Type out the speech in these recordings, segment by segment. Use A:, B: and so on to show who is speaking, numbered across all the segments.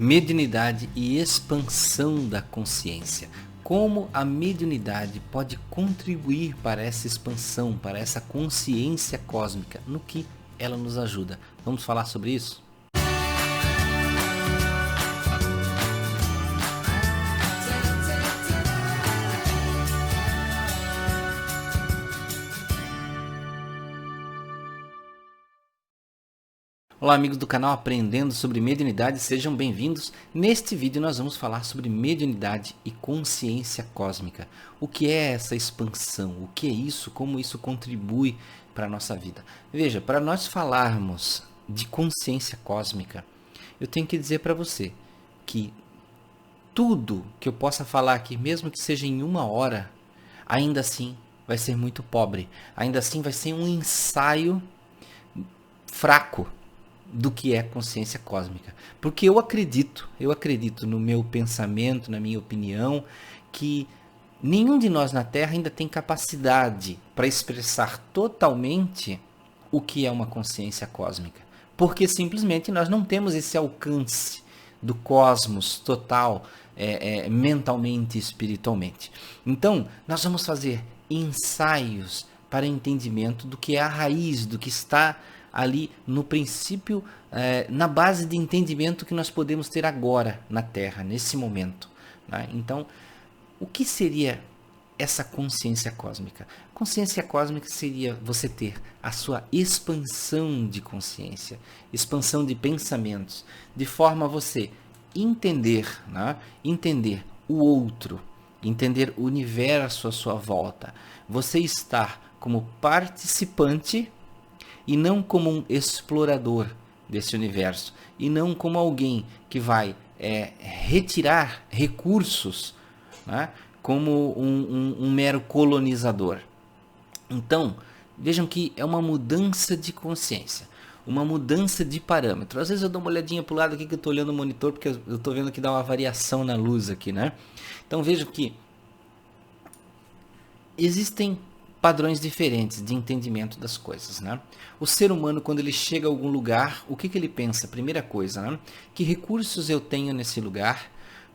A: Mediunidade e expansão da consciência. Como a mediunidade pode contribuir para essa expansão, para essa consciência cósmica, no que ela nos ajuda. Vamos falar sobre isso? Olá amigos do canal Aprendendo sobre Mediunidade, sejam bem-vindos. Neste vídeo nós vamos falar sobre mediunidade e consciência cósmica. O que é essa expansão? O que é isso? Como isso contribui para a nossa vida? Veja, para nós falarmos de consciência cósmica, eu tenho que dizer para você que tudo que eu possa falar aqui, mesmo que seja em 1 hora, ainda assim vai ser muito pobre. Ainda assim vai ser um ensaio fraco do que é consciência cósmica. Porque eu acredito no meu pensamento, na minha opinião, que nenhum de nós na Terra ainda tem capacidade para expressar totalmente o que é uma consciência cósmica. Porque simplesmente nós não temos esse alcance do cosmos total, mentalmente e espiritualmente. Então, nós vamos fazer ensaios para entendimento do que é a raiz, do que está ali no princípio, na base de entendimento que nós podemos ter agora na Terra, nesse momento, né? Então, o que seria essa consciência cósmica? Consciência cósmica seria você ter a sua expansão de consciência, expansão de pensamentos, de forma a você entender, né? Entender o outro, entender o universo à sua volta, você estar como participante e não como um explorador desse universo, e não como alguém que vai retirar recursos, né, como um mero colonizador. Então, vejam que é uma mudança de consciência, uma mudança de parâmetro. Às vezes eu dou uma olhadinha para o lado aqui que eu estou olhando o monitor, porque eu estou vendo que dá uma variação na luz aqui, né? Então vejam que existem padrões diferentes de entendimento das coisas, né? O ser humano, quando ele chega a algum lugar, o que ele pensa? Primeira coisa, né? Que recursos eu tenho nesse lugar?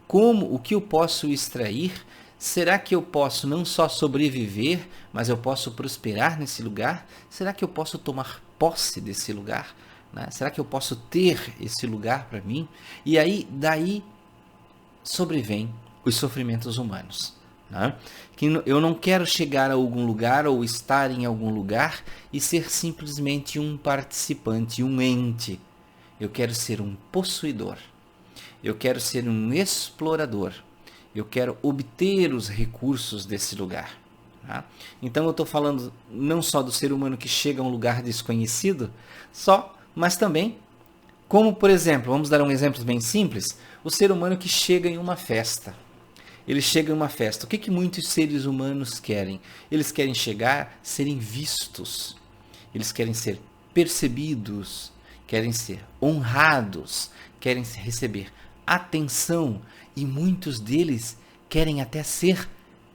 A: O que eu posso extrair? Será que eu posso não só sobreviver, mas eu posso prosperar nesse lugar? Será que eu posso tomar posse desse lugar, né? Será que eu posso ter esse lugar para mim? E aí, daí sobrevém os sofrimentos humanos, né? Que eu não quero chegar a algum lugar ou estar em algum lugar e ser simplesmente um participante, um ente. Eu quero ser um possuidor. Eu quero ser um explorador. Eu quero obter os recursos desse lugar, tá? Então eu estou falando não só do ser humano que chega a um lugar desconhecido, mas também, como por exemplo, vamos dar um exemplo bem simples, o ser humano que chega em uma festa. Ele chega em uma festa. O que muitos seres humanos querem? Eles querem chegar, serem vistos. Eles querem ser percebidos, querem ser honrados, querem receber atenção e muitos deles querem até ser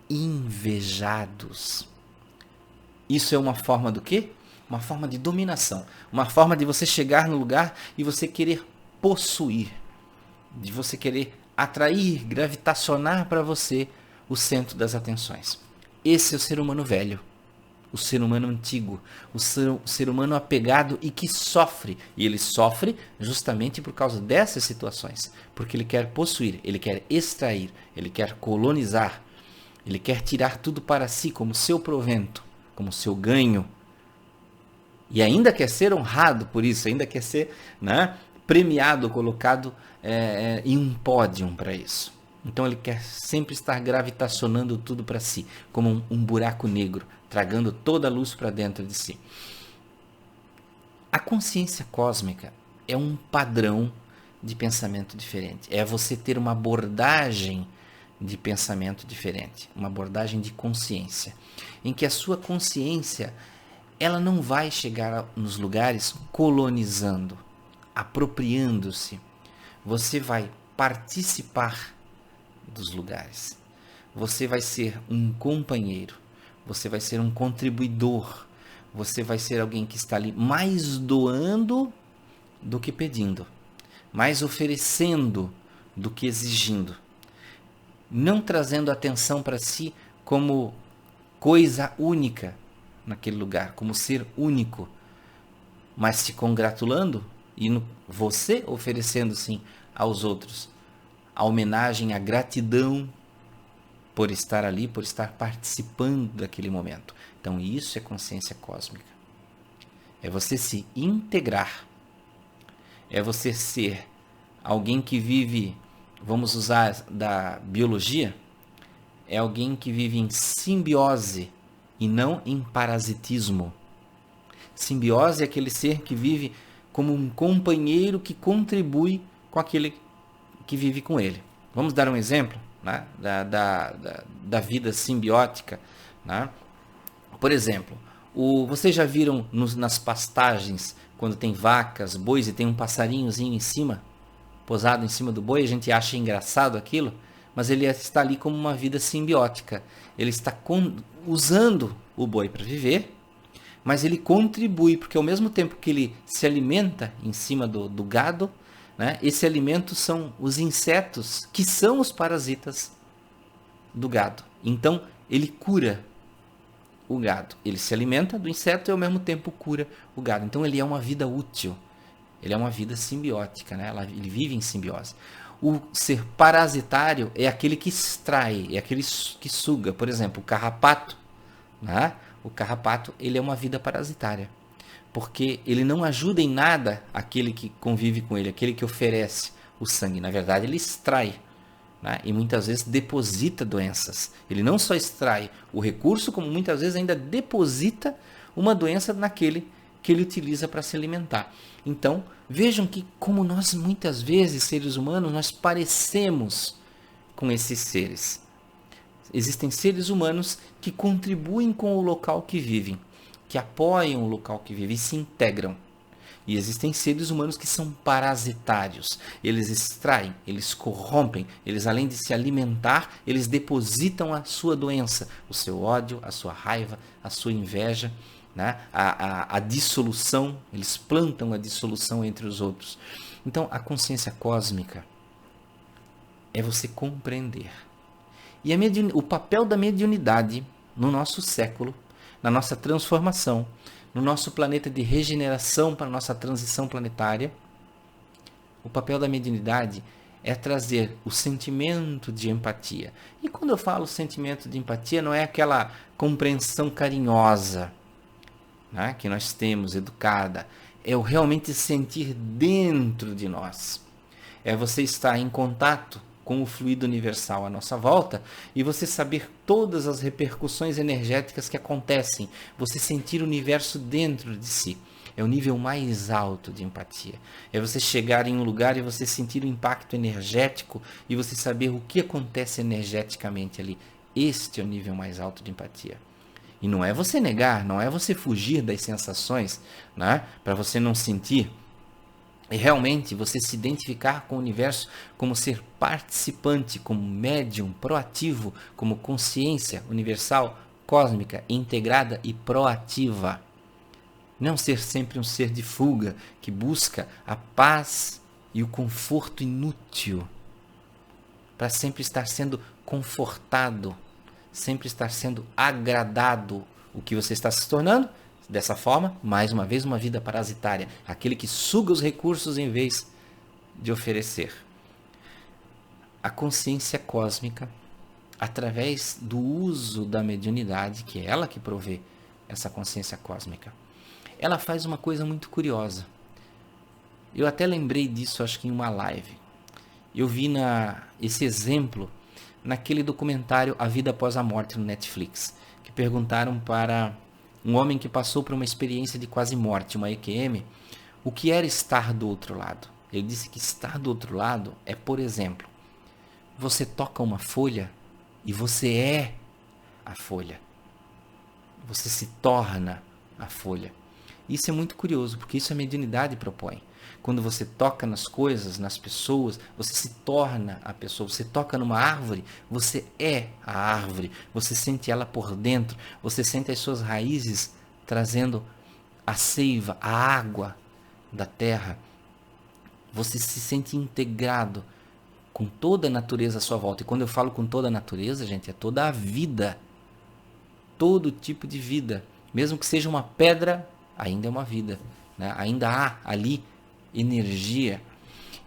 A: invejados. Isso é uma forma do quê? Uma forma de dominação. Uma forma de você chegar no lugar e você querer possuir, de você querer atrair, gravitacionar para você o centro das atenções. Esse é o ser humano velho, o ser humano antigo, o ser humano apegado e que sofre. E ele sofre justamente por causa dessas situações, porque ele quer possuir, ele quer extrair, ele quer colonizar, ele quer tirar tudo para si como seu provento, como seu ganho. E ainda quer ser honrado por isso, ainda quer ser, né, premiado, colocado em um pódio para isso. Então ele quer sempre estar gravitacionando tudo para si, como um buraco negro, tragando toda a luz para dentro de si. A consciência cósmica é um padrão de pensamento diferente. É você ter uma abordagem de pensamento diferente, uma abordagem de consciência, em que a sua consciência ela não vai chegar nos lugares colonizando, apropriando-se. Você vai participar dos lugares. Você vai ser um companheiro. Você vai ser um contribuidor. Você vai ser alguém que está ali mais doando do que pedindo, mais oferecendo do que exigindo. Não trazendo atenção para si como coisa única naquele lugar, como ser único, mas se congratulando e você oferecendo sim aos outros a homenagem, a gratidão por estar ali, por estar participando daquele momento. Então isso é consciência cósmica. É você se integrar. É você ser alguém que vive, vamos usar da biologia, é alguém que vive em simbiose e não em parasitismo. Simbiose é aquele ser que vive como um companheiro que contribui com aquele que vive com ele. Vamos dar um exemplo, né, da vida simbiótica. Né? Por exemplo, vocês já viram nas pastagens, quando tem vacas, bois e tem um passarinhozinho em cima, posado em cima do boi, a gente acha engraçado aquilo, mas ele está ali como uma vida simbiótica. Ele está usando o boi para viver, mas ele contribui, porque ao mesmo tempo que ele se alimenta em cima do gado, né, esse alimento são os insetos, que são os parasitas do gado. Então, ele cura o gado. Ele se alimenta do inseto e ao mesmo tempo cura o gado. Então, ele é uma vida útil. Ele é uma vida simbiótica, né? Ele vive em simbiose. O ser parasitário é aquele que extrai, é aquele que suga. Por exemplo, o carrapato. Né? O carrapato, ele é uma vida parasitária. Porque ele não ajuda em nada aquele que convive com ele, aquele que oferece o sangue. Na verdade, ele extrai. Né? E muitas vezes deposita doenças. Ele não só extrai o recurso, como muitas vezes ainda deposita uma doença naquele que ele utiliza para se alimentar. Então, vejam que como nós muitas vezes, seres humanos, nós parecemos com esses seres. Existem seres humanos que contribuem com o local que vivem, que apoiam o local que vivem e se integram. E existem seres humanos que são parasitários. Eles extraem, eles corrompem, eles além de se alimentar, eles depositam a sua doença, o seu ódio, a sua raiva, a sua inveja, né? a dissolução, eles plantam a dissolução entre os outros. Então, a consciência cósmica é você compreender. E o papel da mediunidade no nosso século, na nossa transformação, no nosso planeta de regeneração para a nossa transição planetária, o papel da mediunidade é trazer o sentimento de empatia. E quando eu falo sentimento de empatia, não é aquela compreensão carinhosa, né, que nós temos, educada. É o realmente sentir dentro de nós. É você estar em contato com o fluido universal à nossa volta e você saber todas as repercussões energéticas que acontecem, você sentir o universo dentro de si. É o nível mais alto de empatia. É você chegar em um lugar e você sentir o impacto energético e você saber o que acontece energeticamente ali. Este é o nível mais alto de empatia. E não é você negar, não é você fugir das sensações, né, para você não sentir. E realmente você se identificar com o universo como ser participante, como médium, proativo, como consciência universal, cósmica, integrada e proativa. Não ser sempre um ser de fuga que busca a paz e o conforto inútil, para sempre estar sendo confortado, sempre estar sendo agradado. O que você está se tornando? Dessa forma, mais uma vez, uma vida parasitária. Aquele que suga os recursos em vez de oferecer. A consciência cósmica, através do uso da mediunidade, que é ela que provê essa consciência cósmica, ela faz uma coisa muito curiosa. Eu até lembrei disso, acho que em uma live. Eu vi esse exemplo naquele documentário A Vida Após a Morte no Netflix, que perguntaram para um homem que passou por uma experiência de quase morte, uma EQM, o que era estar do outro lado. Ele disse que estar do outro lado é, por exemplo, você toca uma folha e você é a folha. Você se torna a folha. Isso é muito curioso, porque isso a mediunidade propõe. Quando você toca nas coisas, nas pessoas, você se torna a pessoa. Você toca numa árvore, você é a árvore. Você sente ela por dentro. Você sente as suas raízes trazendo a seiva, a água da terra. Você se sente integrado com toda a natureza à sua volta. E quando eu falo com toda a natureza, gente, é toda a vida. Todo tipo de vida. Mesmo que seja uma pedra, ainda é uma vida, né? Ainda há ali energia.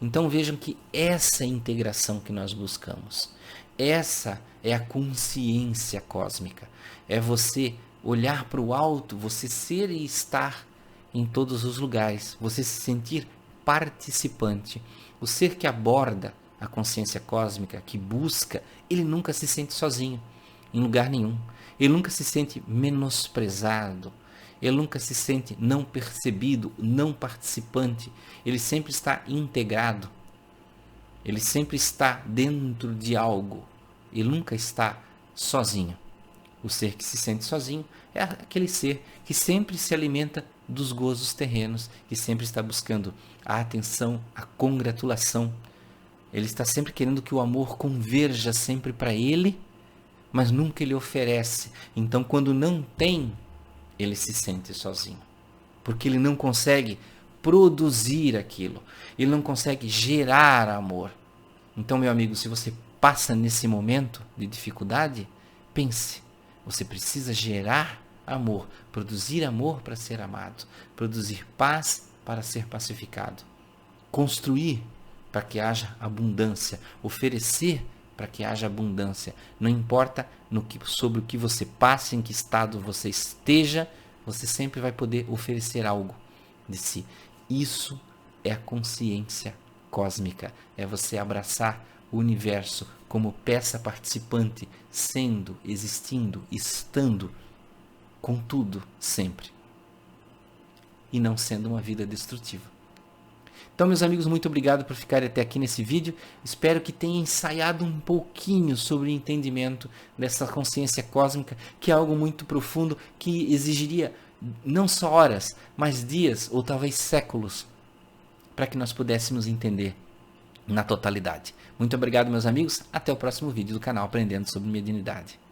A: Então vejam que essa é a integração que nós buscamos. Essa é a consciência cósmica. É você olhar para o alto, você ser e estar em todos os lugares, você se sentir participante. O ser que aborda a consciência cósmica, que busca, ele nunca se sente sozinho, em lugar nenhum. Ele nunca se sente menosprezado. Ele nunca se sente não percebido, não participante. Ele sempre está integrado. Ele sempre está dentro de algo. Ele nunca está sozinho. O ser que se sente sozinho é aquele ser que sempre se alimenta dos gozos terrenos, que sempre está buscando a atenção, a congratulação. Ele está sempre querendo que o amor converja sempre para ele, mas nunca ele oferece. Então, quando não tem, ele se sente sozinho, porque ele não consegue produzir aquilo, ele não consegue gerar amor. Então, meu amigo, se você passa nesse momento de dificuldade, pense, você precisa gerar amor, produzir amor para ser amado, produzir paz para ser pacificado, construir para que haja abundância, oferecer para que haja abundância. Não importa sobre o que você passe, em que estado você esteja, você sempre vai poder oferecer algo de si. Isso é a consciência cósmica. É você abraçar o universo como peça participante, sendo, existindo, estando com tudo sempre. E não sendo uma vida destrutiva. Então, meus amigos, muito obrigado por ficarem até aqui nesse vídeo. Espero que tenham ensaiado um pouquinho sobre o entendimento dessa consciência cósmica, que é algo muito profundo, que exigiria não só horas, mas dias ou talvez séculos, para que nós pudéssemos entender na totalidade. Muito obrigado, meus amigos. Até o próximo vídeo do canal Aprendendo sobre Mediunidade.